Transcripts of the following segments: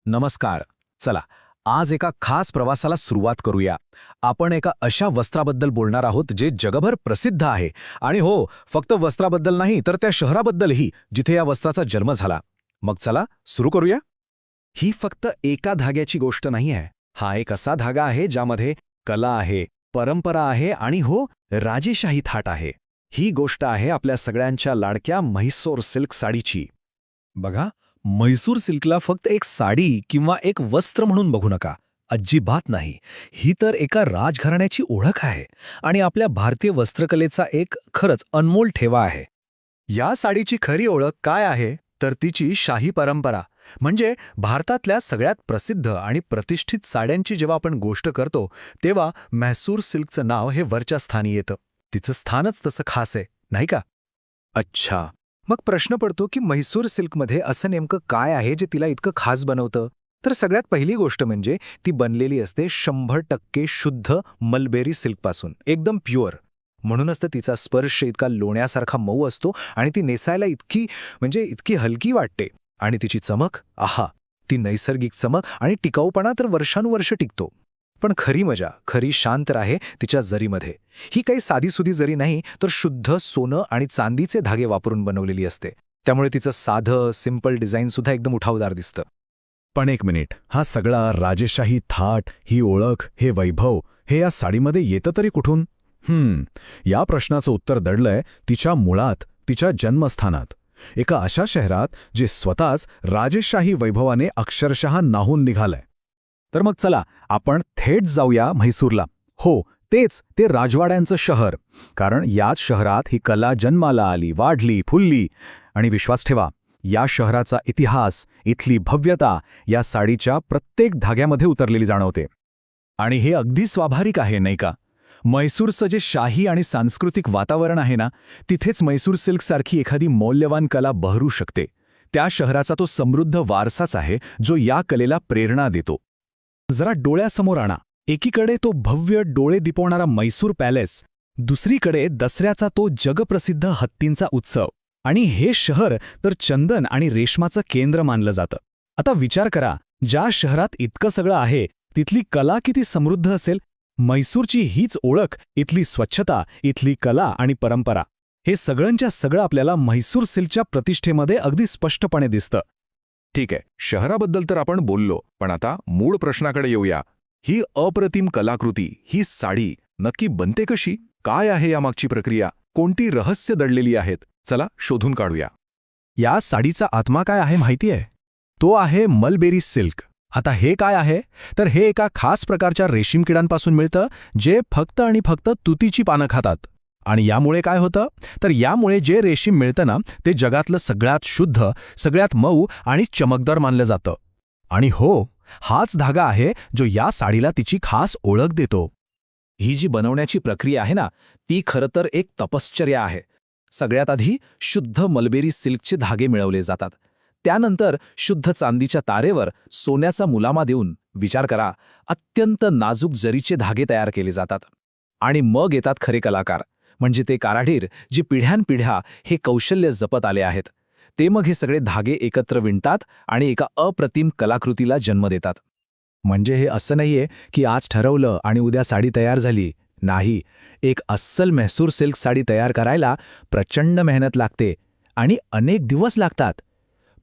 नमस्कार. चला, आज एका खास प्रवासाला सुरुवात करूया. आपण एका अशा वस्त्राबद्दल बोलणार आहोत जे जगभर प्रसिद्ध आहे. आणि हो, फक्त वस्त्राबद्दल नाही तर त्या शहराबद्दलही जिथे या वस्त्राचा जन्म झाला. मग चला सुरू करूया. ही फक्त एका धाग्याची गोष्ट नाही आहे. हा एक असा धागा आहे ज्यामध्ये कला आहे, परंपरा आहे आणि हो, राजेशाही थाट आहे. ही गोष्ट आहे आपल्या सगळ्यांच्या लाडक्या म्हैसूर सिल्क साडीची. बघा, म्हैसूर सिल्कला फक्त एक साडी किंवा एक वस्त्र म्हणून बघू नका. अजिबात नाही. ही तर एका राजघराण्याची ओळख आहे आणि आपल्या भारतीय वस्त्रकलेचा एक खरंच अनमोल ठेवा आहे. या साडीची खरी ओळख काय आहे तर तिची शाही परंपरा. म्हणजे भारतातल्या सगळ्यात प्रसिद्ध आणि प्रतिष्ठित साड्यांची जेव्हा आपण गोष्ट करतो तेव्हा म्हैसूर सिल्कचं नाव हे वरच्या स्थानी येतं. तिचं स्थानच तसं खास आहे, नाही का? अच्छा, मग प्रश्न पडतो की म्हैसूर सिल्कमध्ये असं नेमकं काय आहे जे तिला इतकं खास बनवतं? तर सगळ्यात पहिली गोष्ट म्हणजे ती बनलेली असते 100% शुद्ध मलबेरी सिल्कपासून, एकदम प्युअर. म्हणूनच तर तिचा स्पर्श इतका लोण्यासारखा मऊ असतो आणि ती नेसायला इतकी हलकी वाटते. आणि तिची चमक, आहा, ती नैसर्गिक चमक आणि टिकाऊपणा तर वर्षानुवर्ष टिकतो. पण खरी मजा, खरी शांत आहे तिच्या जरीमध्ये. ही काही साधीसुधी जरी नाही तर शुद्ध सोनं आणि चांदीचे धागे वापरून बनवलेली असते. त्यामुळे तिचं साधं सिंपल डिझाईनसुद्धा एकदम उठावदार दिसतं. पण एक मिनिट, हा सगळा राजेशाही थाट, ही ओळख, हे वैभव, हे या साडीमध्ये येतं तरी कुठून? या प्रश्नाचं उत्तर दडलंय तिच्या मुळात, तिच्या जन्मस्थानात. एका अशा शहरात जे स्वतःच राजेशाही वैभवाने अक्षरशः न्हाऊन निघालंय. तर मग चला, आपण थेट जाऊया म्हैसूरला. हो, ते राजवाड्यांचं शहर. कारण याच शहरात ही कला जन्माला आली, वाढली, फुलली. आणि विश्वास ठेवा, या शहराचा इतिहास, इथली भव्यता या साडीच्या प्रत्येक धाग्यामध्ये उतरलेली जाणवते. आणि हे अगदी स्वाभाविक आहे, नाही का? म्हैसूरचं जे शाही आणि सांस्कृतिक वातावरण आहे ना, तिथेच म्हैसूर सिल्कसारखी एखादी मौल्यवान कला बहरू शकते. त्या शहराचा तो समृद्ध वारसाच आहे जो या कलेला प्रेरणा देतो. जरा डोळ्यासमोर आणा. एकीकडे तो भव्य डोळे दिपवणारा म्हैसूर पॅलेस, दुसरीकडे दसऱ्याचा तो जगप्रसिद्ध हत्तींचा उत्सव. आणि हे शहर तर चंदन आणि रेशमाचं केंद्र मानलं जातं. आता विचार करा, ज्या शहरात इतकं सगळं आहे तिथली कला किती समृद्ध असेल. म्हैसूरची हीच ओळख, इथली स्वच्छता, इथली कला आणि परंपरा, हे सगळंच्या सगळं आपल्याला म्हैसूर सिल्कच्या प्रतिष्ठेमध्ये अगदी स्पष्टपणे दिसतं. ठीक आहे, शहराबद्दल तर आपण बोललो, पण आता मूळ प्रश्नाकडे येऊया. ही अप्रतिम कलाकृती, ही साडी नक्की बनते कशी? काय आहे यामागची प्रक्रिया? कोणती रहस्य दडलेली आहेत? चला शोधून काढूया. या साडीचा आत्मा काय आहे माहिती आहे? तो आहे मलबेरी सिल्क. आता हे काय आहे? तर हे एका खास प्रकारच्या रेशीम किड्यांपासून मिळतं जे फक्त आणि फक्त तुतीची पानं खातात. आणि यामुळे काय होतं? तर यामुळे जे रेशीम मिळतं ना, ते जगातलं सगळ्यात शुद्ध, सगळ्यात मऊ आणि चमकदार मानलं जातं. आणि हो, हाच धागा आहे जो या साडीला तिची खास ओळख देतो. ही जी बनवण्याची प्रक्रिया आहे ना, ती खरं तर एक तपश्चर्या आहे. सगळ्यात आधी शुद्ध मलबेरी सिल्कचे धागे मिळवले जातात. त्यानंतर शुद्ध चांदीच्या तारेवर सोन्याचा मुलामा देऊन, विचार करा, अत्यंत नाजूक जरीचे धागे तयार केले जातात. आणि मग येतात खरे कलाकार, म्हणजे ते कारागीर जे पिढ्यानपिढ्या हे कौशल्य जपत आले आहेत. ते मग हे सगळे धागे एकत्र विणतात आणि एका अप्रतिम कलाकृतीला जन्म देतात. म्हणजे हे असं नाहीये की आज ठरवलं आणि उद्या साडी तयार झाली. नाही, एक अस्सल म्हैसूर सिल्क साडी तयार करायला प्रचंड मेहनत लागते आणि अनेक दिवस लागतात.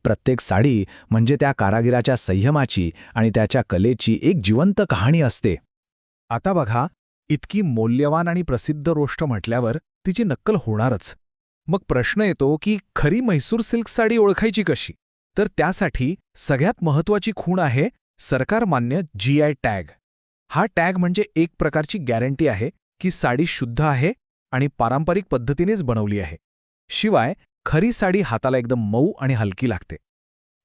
प्रत्येक साडी म्हणजे त्या कारागिराच्या संयमाची आणि त्याच्या कलेची एक जिवंत कहाणी असते. आता बघा, इतकी मौल्यवान आणि प्रसिद्ध गोष्ट म्हटल्यावर तिची नक्कल होणारच. मग प्रश्न येतो की खरी म्हैसूर सिल्क साडी ओळखायची कशी? तर त्यासाठी सगळ्यात महत्त्वाची खूण आहे सरकारमान्य GI टॅग. हा टॅग म्हणजे एक प्रकारची गॅरंटी आहे की साडी शुद्ध आहे आणि पारंपरिक पद्धतीनेच बनवली आहे. शिवाय खरी साडी हाताला एकदम मऊ आणि हलकी लागते.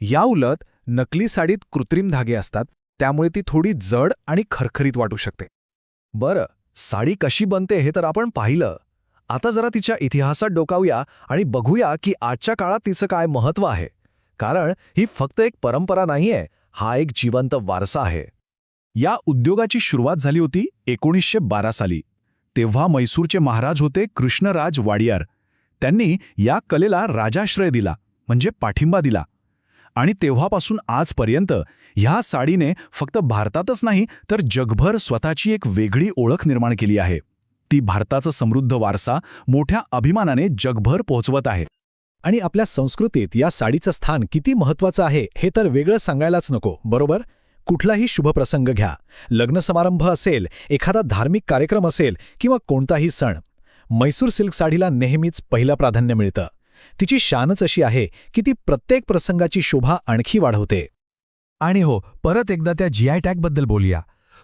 याउलट नकली साडीत कृत्रिम धागे असतात, त्यामुळे ती थोडी जड आणि खरखरीत वाटू शकते. बरं, साडी कशी बनते हे तर आपण पाहिलं. आता जरा तिच्या इतिहासात डोकावूया आणि बघूया की आजच्या काळात तिचं काय महत्त्व आहे. कारण ही फक्त एक परंपरा नाहीये, हा एक जिवंत वारसा आहे. या उद्योगाची सुरुवात झाली होती 1912 साली. तेव्हा म्हैसूरचे महाराज होते कृष्णराज वाडियार. त्यांनी या कलेला राजाश्रय दिला, म्हणजे पाठिंबा दिला. आणि तेव्हापासून आजपर्यंत ह्या साडीने फक्त भारतातच नाही तर जगभर स्वतःची एक वेगळी ओळख निर्माण केली आहे. ती भारताचा समृद्ध वारसा मोठ्या अभिमानाने जगभर पोहोचवत आहे. आणि आपल्या संस्कृतीत या साडीचं स्थान किती महत्त्वाचं आहे हे तर वेगळं सांगायलाच नको, बरोबर? कुठलाही शुभप्रसंग घ्या, लग्न समारंभ असेल, एखादा धार्मिक कार्यक्रम असेल किंवा कोणताही सण, म्हैसूर सिल्क साडीला नेहमीच पहिलं प्राधान्य मिळतं. तिची शानच अशी आहे की ती प्रत्येक प्रसंगाची शोभा आणखी वाढवते. आणि हो, परत एकदा त्या GI टॅगबद्दल बोलूया.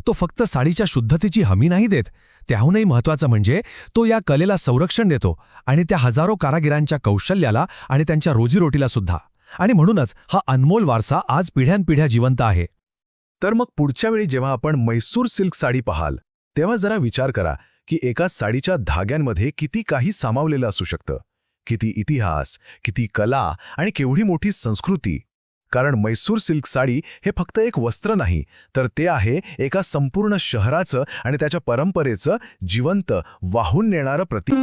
तो फक्त साडीच्या शुद्धतेची हमी नाही देत, त्याहूनही महत्त्वाचं म्हणजे तो या कलेला संरक्षण देतो आणि त्या हजारो कारागिरांच्या कौशल्याला आणि त्यांच्या रोजीरोटीला सुद्धा. आणि म्हणूनच हा अनमोल वारसा आज पिढ्यानपिढ्या जिवंत आहे. तर मग पुढच्या वेळी जेव्हा आपण म्हैसूर सिल्क साडी पाहाल तेव्हा जरा विचार करा की एका साडीच्या धाग्यांमध्ये किती काही सामावलेलं असू शकतं, किती इतिहास, किती कला आणि केवढी मोठी संस्कृती. कारण म्हैसूर सिल्क साडी हे फक्त एक वस्त्र नाही, तर ते आहे एका संपूर्ण शहराचं आणि त्याच्या परंपरेचं जिवंत वाहून नेणारं प्रतीक.